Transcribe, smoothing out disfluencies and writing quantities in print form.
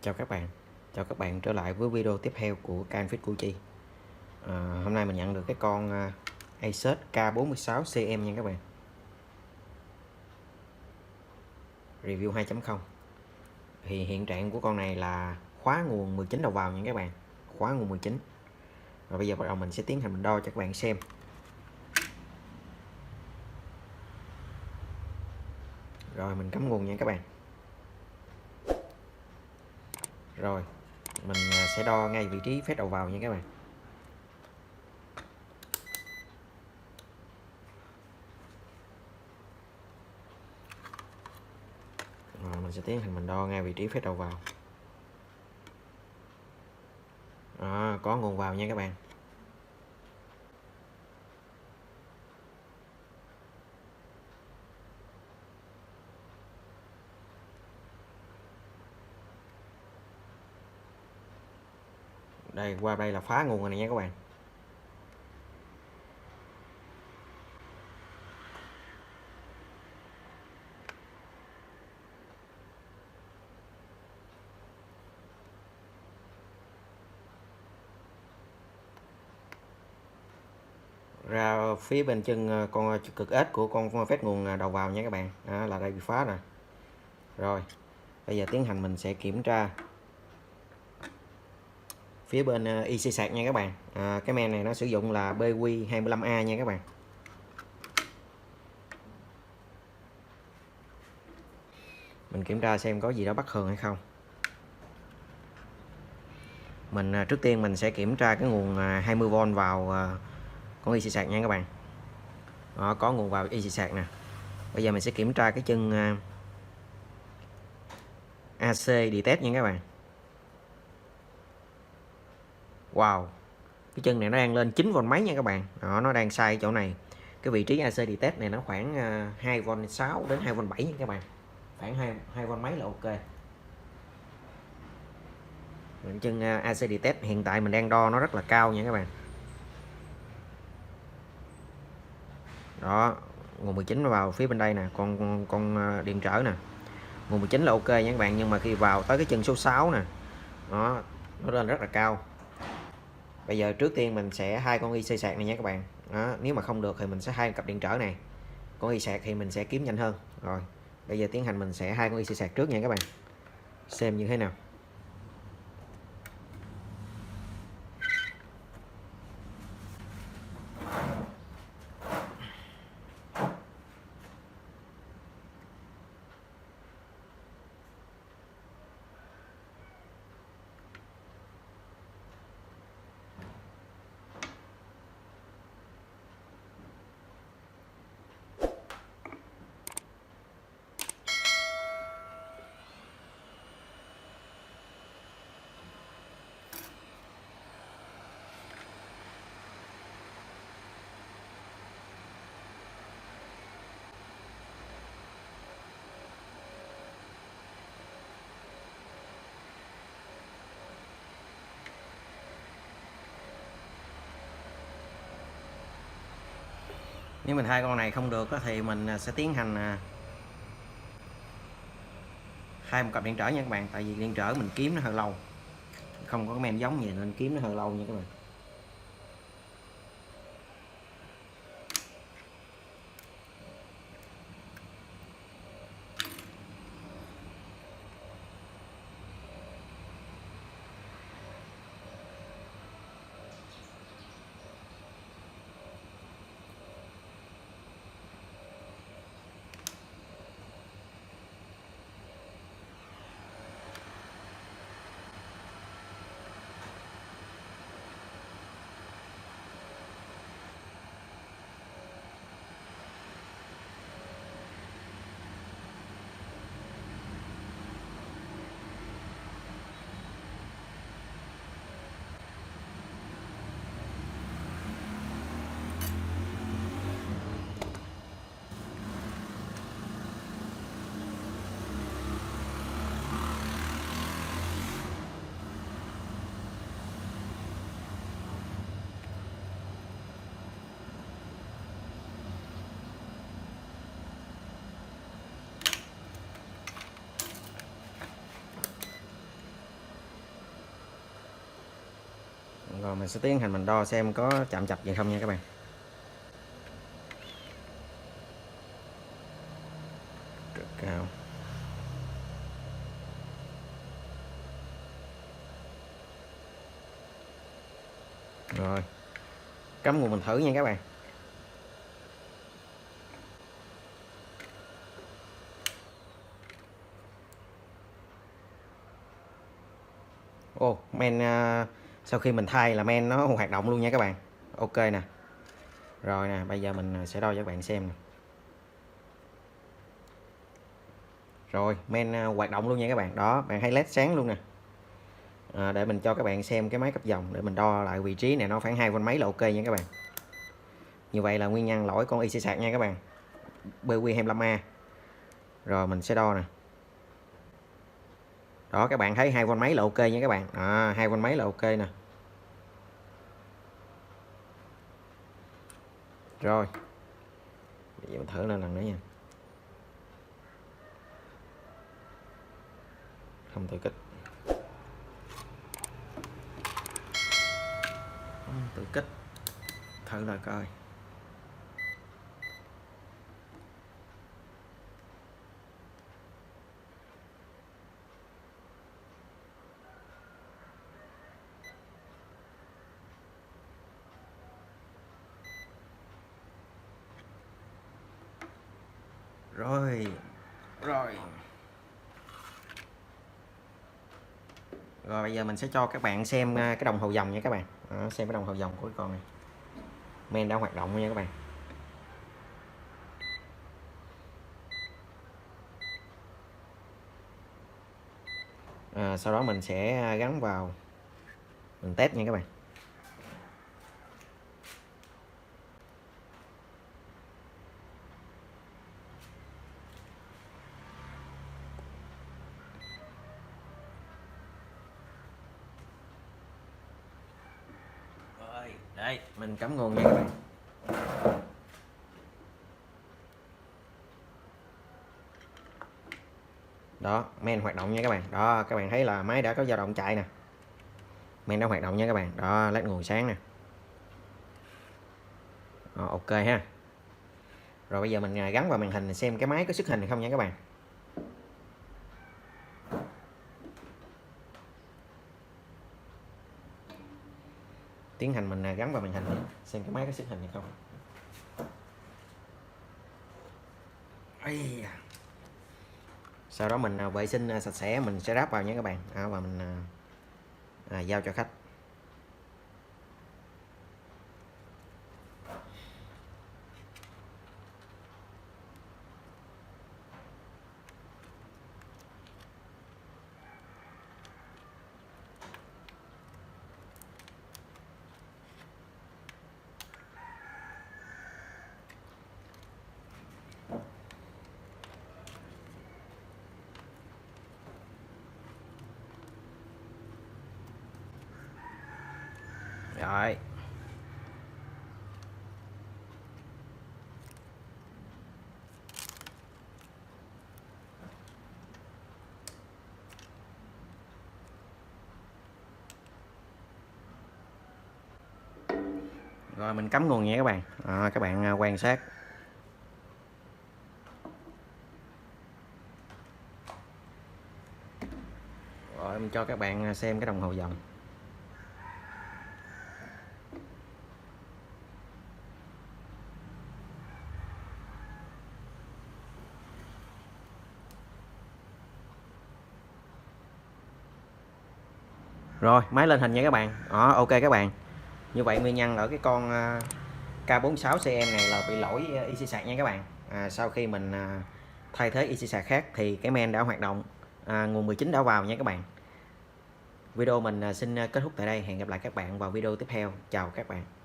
Chào các bạn trở lại với video tiếp theo của kênh Fitcucci. Hôm nay mình nhận được cái con Asus K46 CM nha các bạn. Review 2.0. Thì hiện trạng của con này là khóa nguồn 19 đầu vào nha các bạn. Khóa nguồn 19. Rồi bây giờ bắt đầu mình sẽ tiến hành mình đo cho các bạn xem. Rồi mình cắm nguồn nha các bạn. Rồi mình sẽ đo ngay vị trí phép đầu vào nha các bạn. Rồi mình sẽ tiến hành mình đo ngay vị trí phép đầu vào. Có nguồn vào nha các bạn. Đây, qua đây là phá nguồn rồi này nha các bạn. Ra phía bên chân con cực ếch của con phép nguồn đầu vào nha các bạn. Là đây bị phá nè. Rồi bây giờ tiến hành mình sẽ kiểm tra phía bên IC sạc nha các bạn. Cái men này nó sử dụng là BQ25A nha các bạn. Mình kiểm tra xem có gì đó bất thường hay không. Trước tiên mình sẽ kiểm tra cái nguồn 20V vào con IC sạc nha các bạn. Có nguồn vào IC sạc nè. Bây giờ mình sẽ kiểm tra cái chân AC detect nha các bạn. Wow, cái chân này nó đang lên 9V mấy nha các bạn. Nó đang sai chỗ này. Cái vị trí AC detect này nó khoảng 2V6 đến 2V7 nha các bạn. Khoảng 2V mấy là ok. Chân AC detect hiện tại mình đang đo nó rất là cao nha các bạn. Đó, nguồn 19 nó vào phía bên đây nè, con điện trở nè. Nguồn 19 là ok nha các bạn, nhưng mà khi vào tới cái chân số 6 nè, nó lên rất là cao. Bây giờ trước tiên mình sẽ hai con IC sạc này nha các bạn. Nếu mà không được thì mình sẽ hai cặp điện trở này. Con IC sạc thì mình sẽ kiếm nhanh hơn. Rồi, bây giờ tiến hành mình sẽ hai con IC sạc trước nha các bạn. Xem như thế nào. Nếu mình hai con này không được thì mình sẽ tiến hành hai một cặp điện trở nha các bạn. Tại vì điện trở mình kiếm nó hơi lâu, không có cái men giống gì nên kiếm nó hơi lâu nha các bạn. Rồi mình sẽ tiến hành mình đo xem có chạm chập gì không nha các bạn. Rất cao. Rồi cắm nguồn mình thử nha các bạn. Ô men sau khi mình thay là men nó hoạt động luôn nha các bạn. Ok nè. Rồi nè, bây giờ mình sẽ đo cho các bạn xem nè. Rồi men hoạt động luôn nha các bạn. Đó, bạn thấy led sáng luôn nè. Để mình cho các bạn xem cái máy cấp dòng để mình đo lại vị trí này, nó khoảng 2V mấy là ok nha các bạn. Như vậy là nguyên nhân lỗi con IC sạc nha các bạn. BQ25A. Rồi mình sẽ đo nè. Đó các bạn thấy 2V mấy là ok nha các bạn. 2V mấy là ok nè. Rồi. Bây giờ mình thử lên lần nữa nha. Không tự kích. Không tự kích. Thử lại coi. Rồi bây giờ mình sẽ cho các bạn xem cái đồng hồ dòng nha các bạn. Xem cái đồng hồ dòng của cái con này, men đã hoạt động nha các bạn. Sau đó mình sẽ gắn vào mình test nha các bạn. Rồi đây mình cắm nguồn nha các bạn. Đó men hoạt động nha các bạn. Đó các bạn thấy là máy đã có dao động chạy nè, men đã hoạt động nha các bạn. Đó led nguồn sáng nè. Ok ha. Rồi bây giờ mình gắn vào màn hình xem cái máy có xuất hình hay không nha các bạn. Tiến hành mình gắn vào màn hình xem cái máy có xuất hình hay không. Sau đó mình vệ sinh sạch sẽ, mình sẽ ráp vào nha các bạn. Và mình giao cho khách. Rồi rồi mình cắm nguồn nha các bạn. Các bạn quan sát. Rồi mình cho các bạn xem cái đồng hồ dòng. Rồi máy lên hình nha các bạn. Ok các bạn. Như vậy nguyên nhân ở cái con K46CM này là bị lỗi IC sạc nha các bạn. Sau khi mình thay thế IC sạc khác thì cái men đã hoạt động, nguồn 19 đã vào nha các bạn. Video mình xin kết thúc tại đây. Hẹn gặp lại các bạn vào video tiếp theo. Chào các bạn.